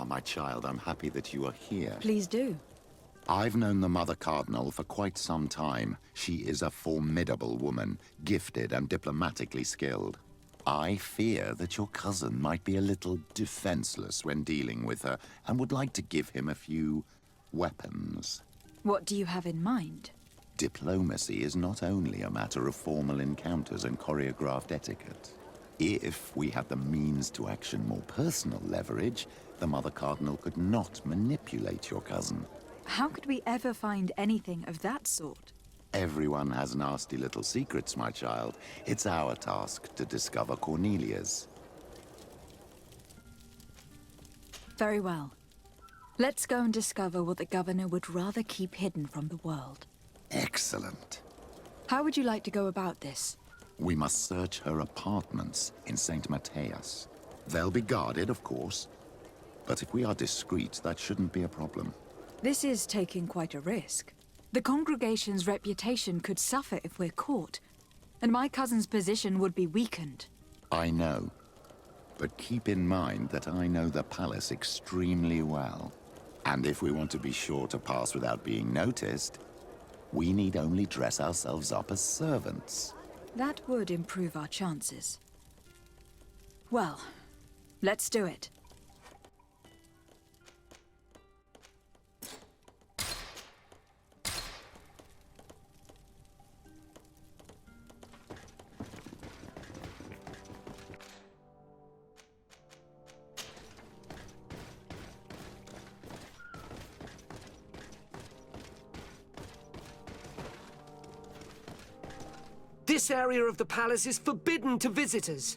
Ah, my child, I'm happy that you are here. Please do. I've known the Mother Cardinal for quite some time. She is a formidable woman, gifted and diplomatically skilled. I fear that your cousin might be a little defenseless when dealing with her, and would like to give him a few weapons. What do you have in mind? Diplomacy is not only a matter of formal encounters and choreographed etiquette. If we had the means to action more personal leverage, the Mother Cardinal could not manipulate your cousin. How could we ever find anything of that sort? Everyone has nasty little secrets, my child. It's our task to discover Cornelia's. Very well. Let's go and discover what the governor would rather keep hidden from the world. Excellent. How would you like to go about this? We must search her apartments in St. Matthias. They'll be guarded, of course. But if we are discreet, that shouldn't be a problem. This is taking quite a risk. The congregation's reputation could suffer if we're caught, and my cousin's position would be weakened. I know. But keep in mind that I know the palace extremely well. And if we want to be sure to pass without being noticed, we need only dress ourselves up as servants. That would improve our chances. Well, let's do it. This area of the palace is forbidden to visitors,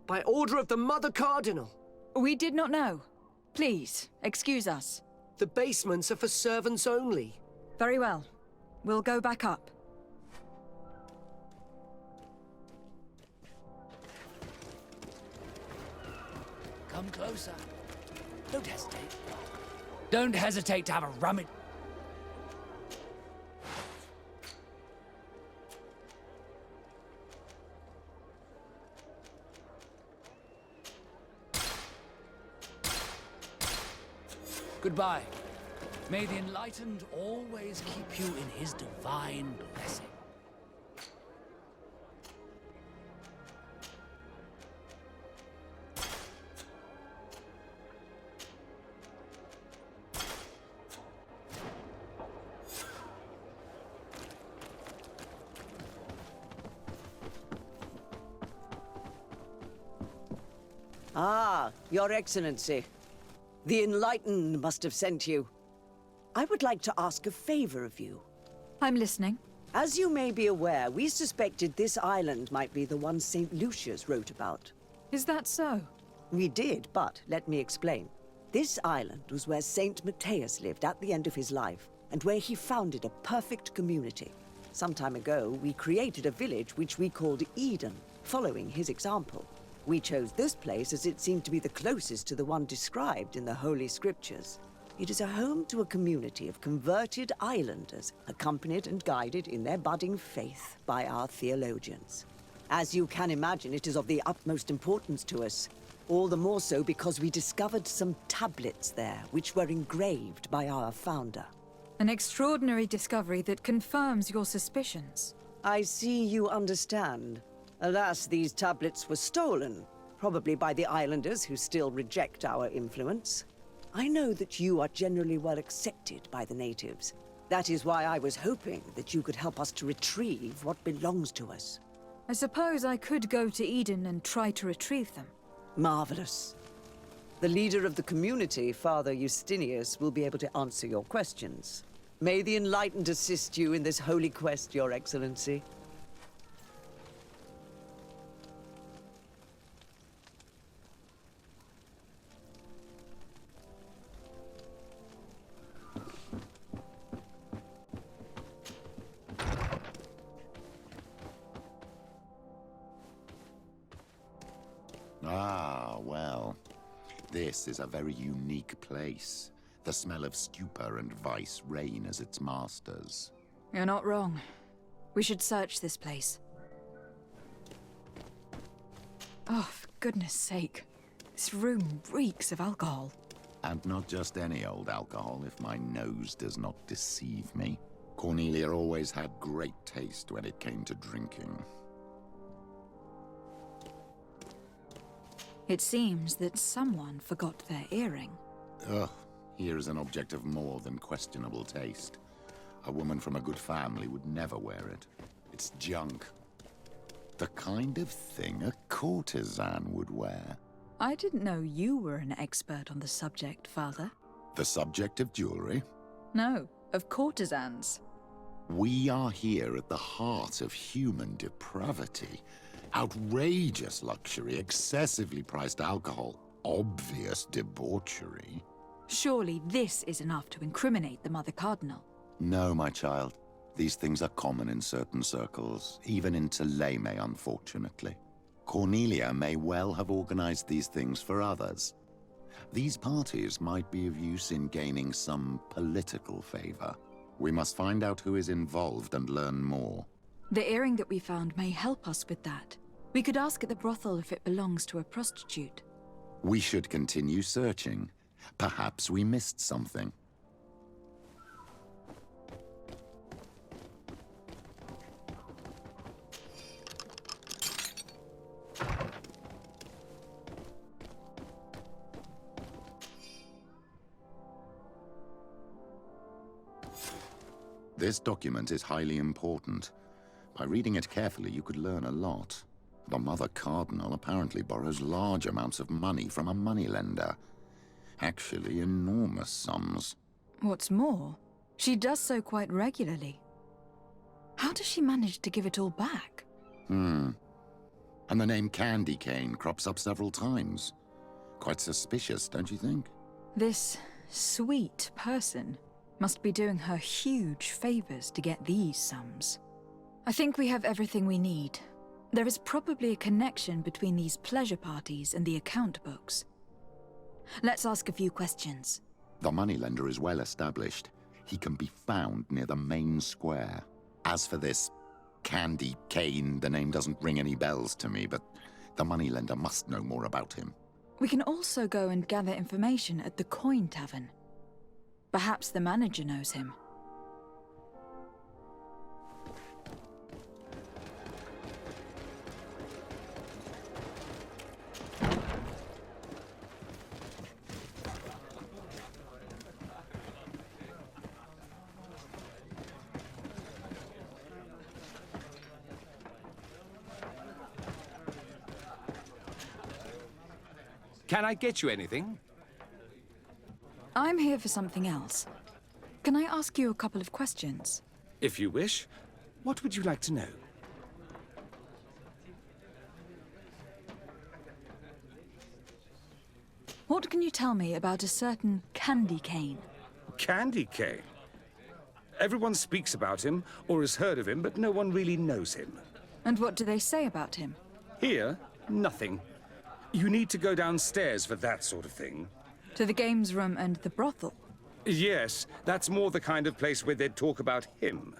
by order of the Mother Cardinal. We did not know. Please, excuse us. The basements are for servants only. Very well. We'll go back up. Come closer. Don't hesitate. Don't hesitate to have a rummage. Goodbye. May the Enlightened always keep you in his divine blessing. Ah, Your Excellency. The Enlightened must have sent you. I would like to ask a favor of you. I'm listening. As you may be aware, we suspected this island might be the one St. Lucius wrote about. Is that so? We did, but let me explain. This island was where St. Matthias lived at the end of his life, and where he founded a perfect community. Some time ago, we created a village which we called Eden, following his example. We chose this place as it seemed to be the closest to the one described in the Holy Scriptures. It is a home to a community of converted islanders, accompanied and guided in their budding faith by our theologians. As you can imagine, it is of the utmost importance to us. All the more so because we discovered some tablets there, which were engraved by our founder. An extraordinary discovery that confirms your suspicions. I see you understand. Alas, these tablets were stolen, probably by the islanders who still reject our influence. I know that you are generally well accepted by the natives. That is why I was hoping that you could help us to retrieve what belongs to us. I suppose I could go to Eden and try to retrieve them. Marvelous. The leader of the community, Father Justinius, will be able to answer your questions. May the Enlightened assist you in this holy quest, Your Excellency. Ah, well. This is a very unique place. The smell of stupor and vice reign as its masters. You're not wrong. We should search this place. Oh, for goodness sake. This room reeks of alcohol. And not just any old alcohol, if my nose does not deceive me. Cornelia always had great taste when it came to drinking. It seems that someone forgot their earring. Ugh, here is an object of more than questionable taste. A woman from a good family would never wear it. It's junk. The kind of thing a courtesan would wear. I didn't know you were an expert on the subject, Father. The subject of jewelry? No, of courtesans. We are here at the heart of human depravity. Outrageous luxury, excessively priced alcohol, obvious debauchery. Surely this is enough to incriminate the Mother Cardinal. No, my child. These things are common in certain circles, even in Thélème, unfortunately. Cornelia may well have organized these things for others. These parties might be of use in gaining some political favor. We must find out who is involved and learn more. The earring that we found may help us with that. We could ask at the brothel if it belongs to a prostitute. We should continue searching. Perhaps we missed something. This document is highly important. By reading it carefully, you could learn a lot. The Mother Cardinal apparently borrows large amounts of money from a moneylender. Actually, enormous sums. What's more, she does so quite regularly. How does she manage to give it all back? And the name Candy Cane crops up several times. Quite suspicious, don't you think? This sweet person must be doing her huge favors to get these sums. I think we have everything we need. There is probably a connection between these pleasure parties and the account books. Let's ask a few questions. The moneylender is well established. He can be found near the main square. As for this Candy Cane, the name doesn't ring any bells to me, but the moneylender must know more about him. We can also go and gather information at the Coin Tavern. Perhaps the manager knows him. Can I get you anything? I'm here for something else. Can I ask you a couple of questions? If you wish. What would you like to know? What can you tell me about a certain Candy Cane? Candy Cane. Everyone speaks about him or has heard of him, but no one really knows him. And what do they say about him? Here, nothing. You need to go downstairs for that sort of thing. To the games room and the brothel? Yes, that's more the kind of place where they'd talk about him.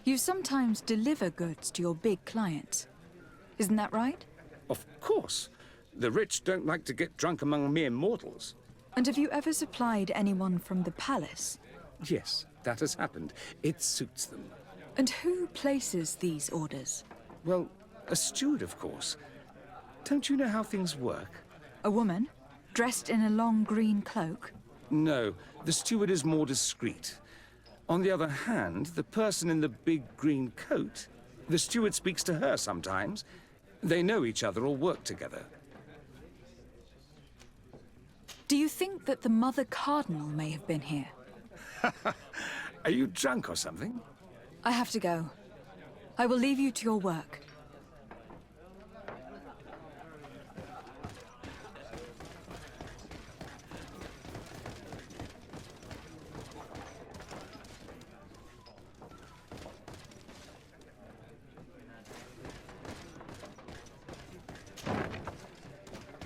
You sometimes deliver goods to your big clients. Isn't that right? Of course. The rich don't like to get drunk among mere mortals. And have you ever supplied anyone from the palace? Yes, that has happened. It suits them. And who places these orders? Well, a steward, of course. Don't you know how things work? A woman? Dressed in a long green cloak? No, the steward is more discreet. On the other hand, the person in the big green coat, the steward speaks to her sometimes. They know each other or work together. Do you think that the Mother Cardinal may have been here? Are you drunk or something? I have to go. I will leave you to your work.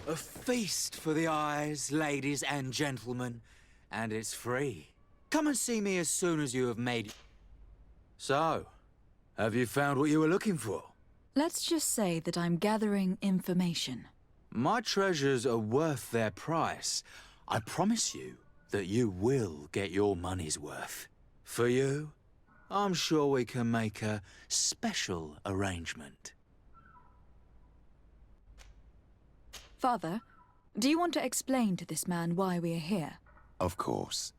A feast for the eyes, ladies and gentlemen, and it's free. Come and see me as soon as you have made... So, have you found what you were looking for? Let's just say that I'm gathering information. My treasures are worth their price. I promise you that you will get your money's worth. For you, I'm sure we can make a special arrangement. Father, do you want to explain to this man why we are here? Of course.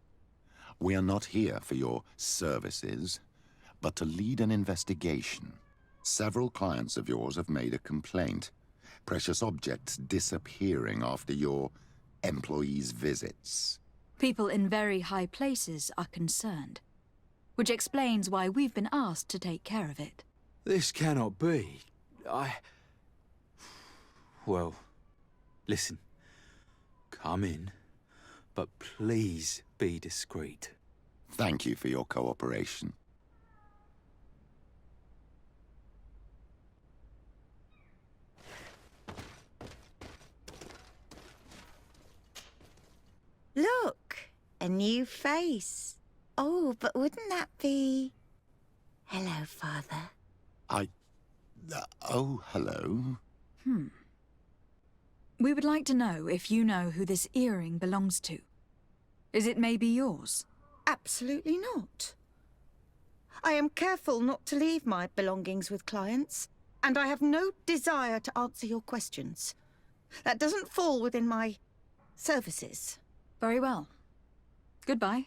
We are not here for your services, but to lead an investigation. Several clients of yours have made a complaint. Precious objects disappearing after your employees' visits. People in very high places are concerned, which explains why we've been asked to take care of it. This cannot be. Well, listen. Come in, but please be discreet. Thank you for your cooperation. Look, a new face. Oh, but wouldn't that be... Hello, Father. Oh, hello. We would like to know if you know who this earring belongs to. Is it maybe yours? Absolutely not. I am careful not to leave my belongings with clients, and I have no desire to answer your questions. That doesn't fall within my services. Very well. Goodbye.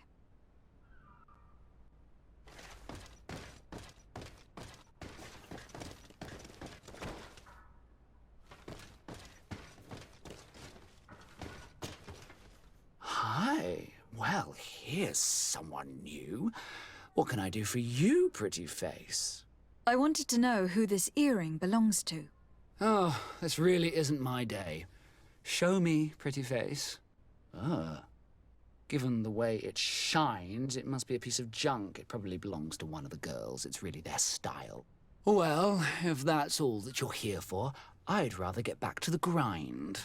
Hi. Well, here's someone new. What can I do for you, pretty face? I wanted to know who this earring belongs to. Oh, this really isn't my day. Show me, pretty face. Given the way it shines, it must be a piece of junk. It probably belongs to one of the girls. It's really their style. Well, if that's all that you're here for, I'd rather get back to the grind.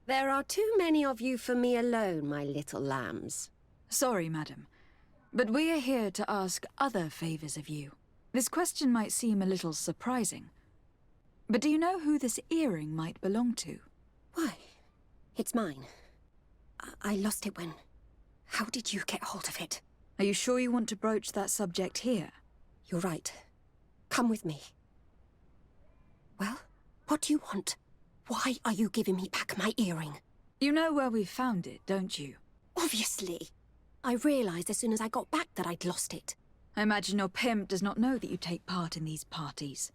There are too many of you for me alone, my little lambs. Sorry, madam, but we are here to ask other favors of you. This question might seem a little surprising, but do you know who this earring might belong to? Why? It's mine. I lost it when... How did you get hold of it? Are you sure you want to broach that subject here? You're right. Come with me. Well, what do you want? Why are you giving me back my earring? You know where we found it, don't you? Obviously. I realized as soon as I got back that I'd lost it. I imagine your pimp does not know that you take part in these parties.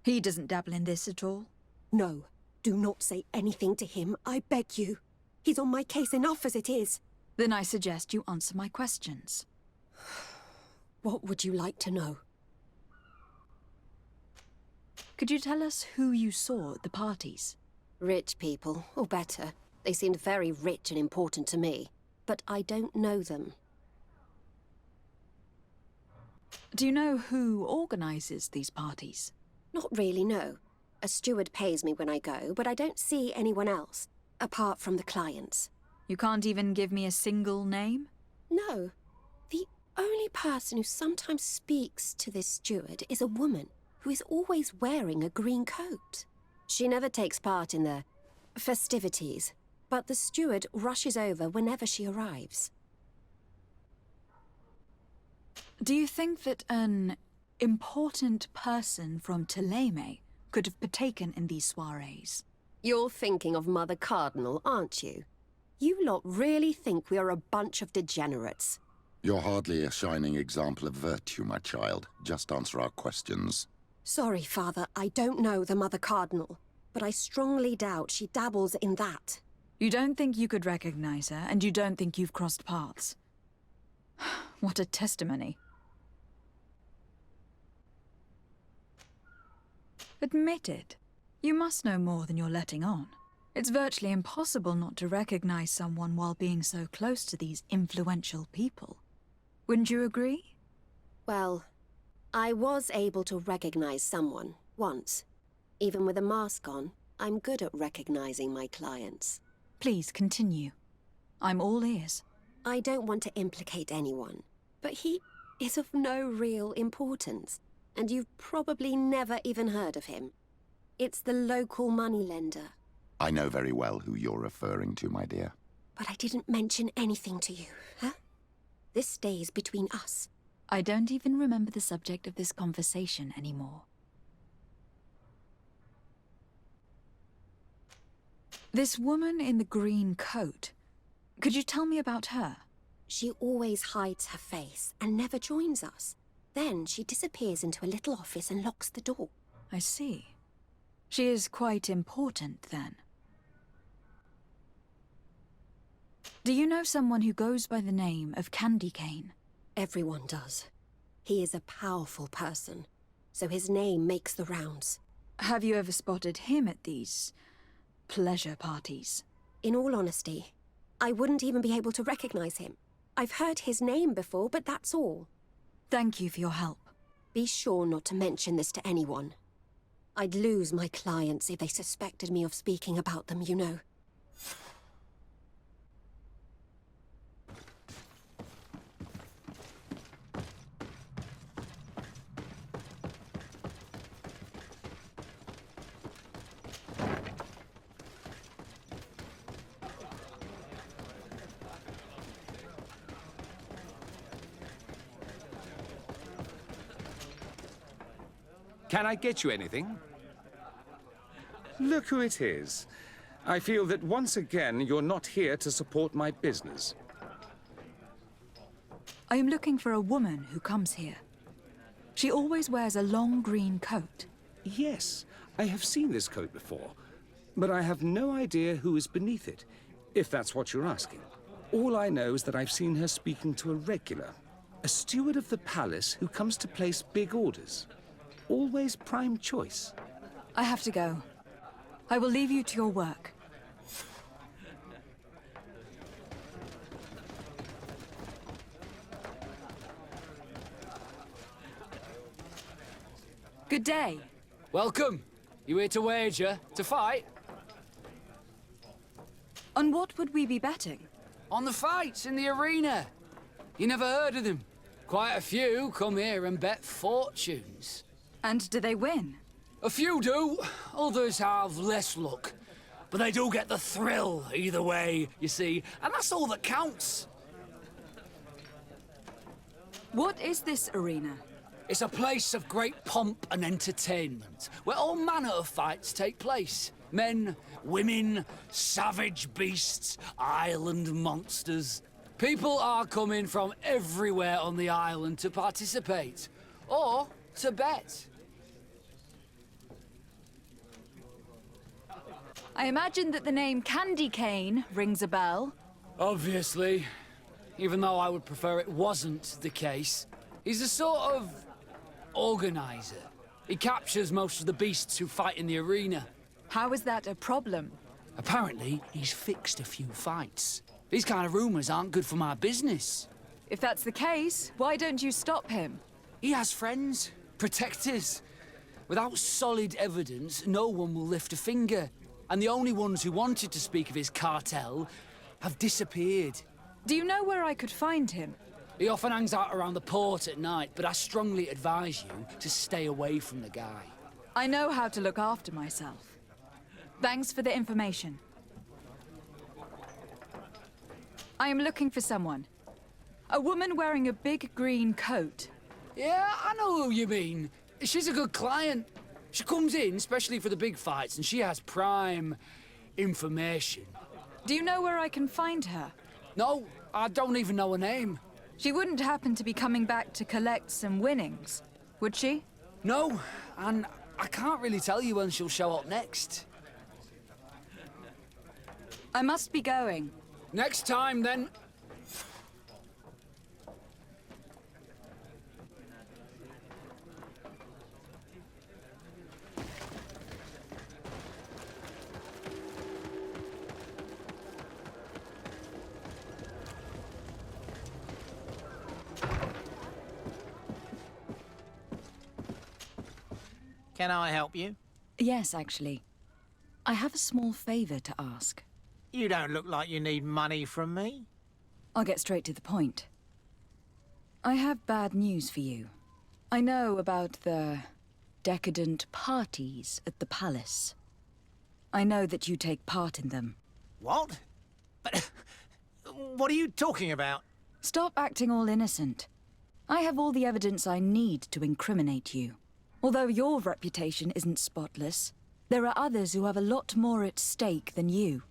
He doesn't dabble in this at all? No. Do not say anything to him, I beg you. He's on my case enough as it is. Then I suggest you answer my questions. What would you like to know? Could you tell us who you saw at the parties? Rich people, or better. They seemed very rich and important to me. But I don't know them. Do you know who organizes these parties? Not really, no. A steward pays me when I go, but I don't see anyone else, apart from the clients. You can't even give me a single name? No. The only person who sometimes speaks to this steward is a woman who is always wearing a green coat. She never takes part in the festivities, but the steward rushes over whenever she arrives. Do you think that an important person from Thélème could have partaken in these soirees? You're thinking of Mother Cardinal, aren't you? You lot really think we are a bunch of degenerates. You're hardly a shining example of virtue, my child. Just answer our questions. Sorry, Father, I don't know the Mother Cardinal, but I strongly doubt she dabbles in that. You don't think you could recognize her, and you don't think you've crossed paths. What a testimony. Admit it. You must know more than you're letting on. It's virtually impossible not to recognize someone while being so close to these influential people. Wouldn't you agree? Well, I was able to recognize someone, once. Even with a mask on, I'm good at recognizing my clients. Please continue. I'm all ears. I don't want to implicate anyone, but he is of no real importance, and you've probably never even heard of him. It's the local moneylender. I know very well who you're referring to, my dear. But I didn't mention anything to you, huh? This stays between us. I don't even remember the subject of this conversation anymore. This woman in the green coat, could you tell me about her? She always hides her face and never joins us. Then she disappears into a little office and locks the door. I see. She is quite important, then. Do you know someone who goes by the name of Candy Cane? Everyone does. He is a powerful person, so his name makes the rounds. Have you ever spotted him at these pleasure parties? In all honesty, I wouldn't even be able to recognize him. I've heard his name before, but that's all. Thank you for your help. Be sure not to mention this to anyone. I'd lose my clients if they suspected me of speaking about them, you know. Can I get you anything? Look who it is. I feel that once again you're not here to support my business. I am looking for a woman who comes here. She always wears a long green coat. Yes, I have seen this coat before, but I have no idea who is beneath it, if that's what you're asking. All I know is that I've seen her speaking to a regular, a steward of the palace who comes to place big orders. Always prime choice. I have to go. I will leave you to your work. Good day. Welcome. You here to wager? To fight? On what would we be betting? On the fights in the arena. You never heard of them? Quite a few come here and bet fortunes. And do they win? A few do, others have less luck. But they do get the thrill either way, you see, and that's all that counts. What is this arena? It's a place of great pomp and entertainment, where all manner of fights take place. Men, women, savage beasts, island monsters. People are coming from everywhere on the island to participate, or to bet. I imagine that the name Candy Cane rings a bell. Obviously, even though I would prefer it wasn't the case. He's a sort of organizer. He captures most of the beasts who fight in the arena. How is that a problem? Apparently, he's fixed a few fights. These kind of rumors aren't good for my business. If that's the case, why don't you stop him? He has friends, protectors. Without solid evidence, no one will lift a finger. And the only ones who wanted to speak of his cartel have disappeared. Do you know where I could find him? He often hangs out around the port at night, but I strongly advise you to stay away from the guy. I know how to look after myself. Thanks for the information. I am looking for someone. A woman wearing a big green coat. Yeah, I know who you mean. She's a good client. She comes in, especially for the big fights, and she has prime information. Do you know where I can find her? No, I don't even know her name. She wouldn't happen to be coming back to collect some winnings, would she? No, and I can't really tell you when she'll show up next. I must be going. Next time, then. Can I help you? Yes, actually. I have a small favor to ask. You don't look like you need money from me. I'll get straight to the point. I have bad news for you. I know about the decadent parties at the palace. I know that you take part in them. What? But what are you talking about? Stop acting all innocent. I have all the evidence I need to incriminate you. Although your reputation isn't spotless, there are others who have a lot more at stake than you.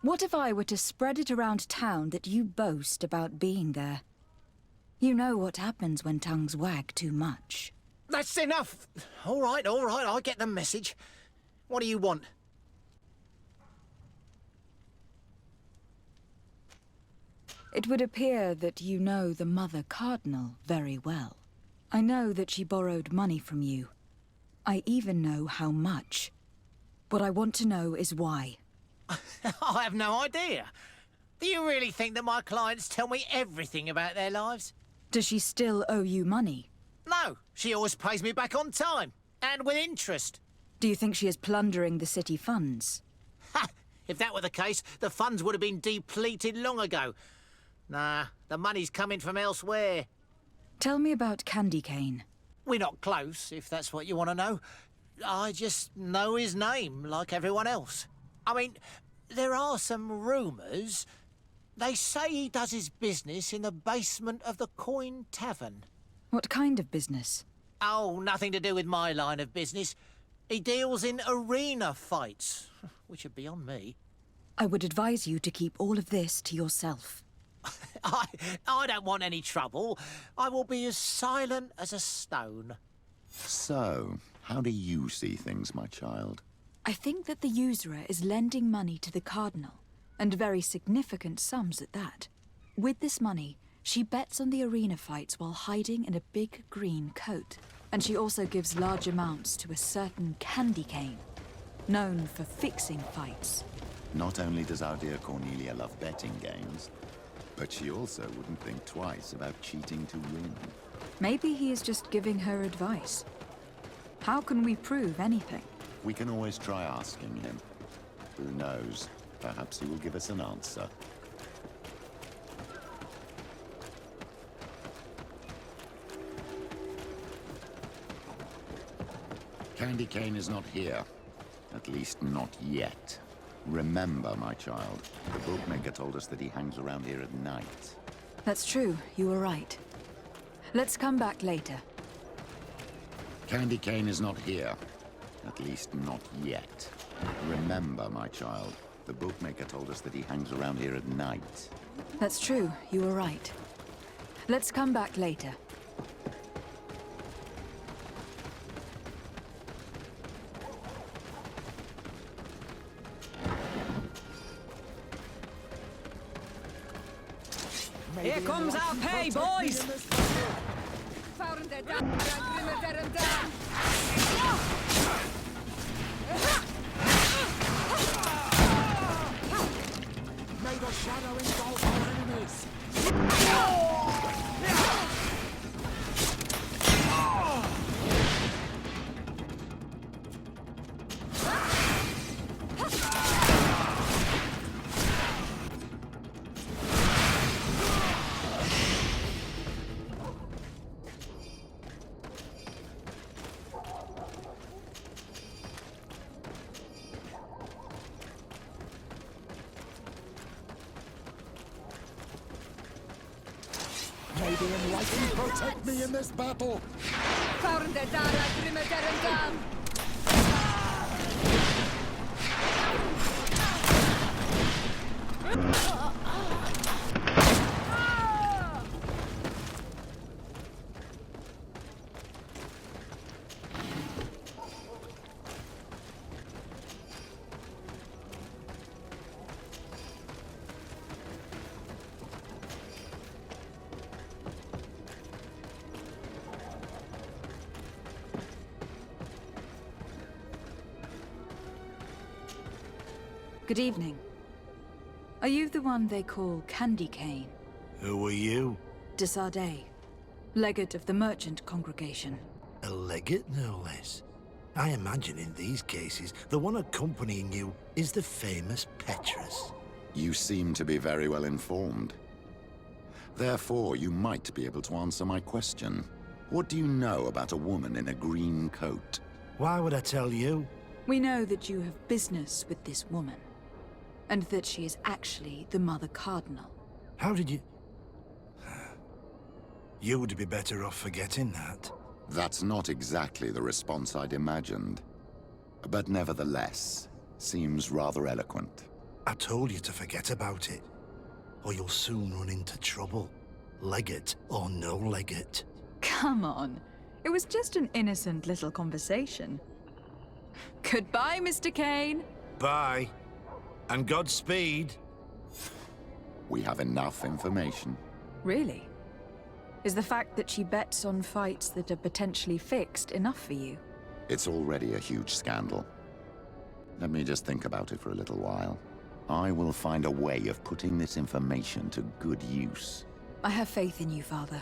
What if I were to spread it around town that you boast about being there? You know what happens when tongues wag too much. That's enough. All right, I get the message. What do you want? It would appear that you know the Mother Cardinal very well. I know that she borrowed money from you. I even know how much. What I want to know is why. I have no idea. Do you really think that my clients tell me everything about their lives? Does she still owe you money? No, she always pays me back on time, and with interest. Do you think she is plundering the city funds? Ha! If that were the case, the funds would have been depleted long ago. Nah, the money's coming from elsewhere. Tell me about Candy Cane. We're not close, if that's what you want to know. I just know his name, like everyone else. I mean, there are some rumours. They say he does his business in the basement of the Coin Tavern. What kind of business? Oh, nothing to do with my line of business. He deals in arena fights, which are beyond me. I would advise you to keep all of this to yourself. I don't want any trouble. I will be as silent as a stone. So, how do you see things, my child? I think that the usurer is lending money to the Cardinal, and very significant sums at that. With this money, she bets on the arena fights while hiding in a big green coat. And she also gives large amounts to a certain Candy Cane, known for fixing fights. Not only does our dear Cornelia love betting games, but she also wouldn't think twice about cheating to win. Maybe he is just giving her advice. How can we prove anything? We can always try asking him. Who knows? Perhaps he will give us an answer. Candy Cane is not here. At least not yet. Remember, my child, the bookmaker told us that he hangs around here at night. That's true, you were right. Let's come back later. Candy Cane is not here. At least not yet. Remember, my child, the bookmaker told us that he hangs around here at night. That's true, you were right. Let's come back later. Here comes our pay, boys! May the shadow engulf our enemies! May the enlightened protect me in this battle! Good evening. Are you the one they call Candy Cane? Who are you? Desardet, legate of the merchant congregation. A legate, no less. I imagine in these cases, the one accompanying you is the famous Petrus. You seem to be very well informed. Therefore, you might be able to answer my question. What do you know about a woman in a green coat? Why would I tell you? We know that you have business with this woman, and that she is actually the Mother Cardinal. How did you... You would be better off forgetting that. That's not exactly the response I'd imagined. But nevertheless, seems rather eloquent. I told you to forget about it, or you'll soon run into trouble. Legate or no legate. Come on. It was just an innocent little conversation. Goodbye, Mr. Kane. Bye. And Godspeed. We have enough information. Really? Is the fact that she bets on fights that are potentially fixed enough for you? It's already a huge scandal. Let me just think about it for a little while. I will find a way of putting this information to good use. I have faith in you, Father.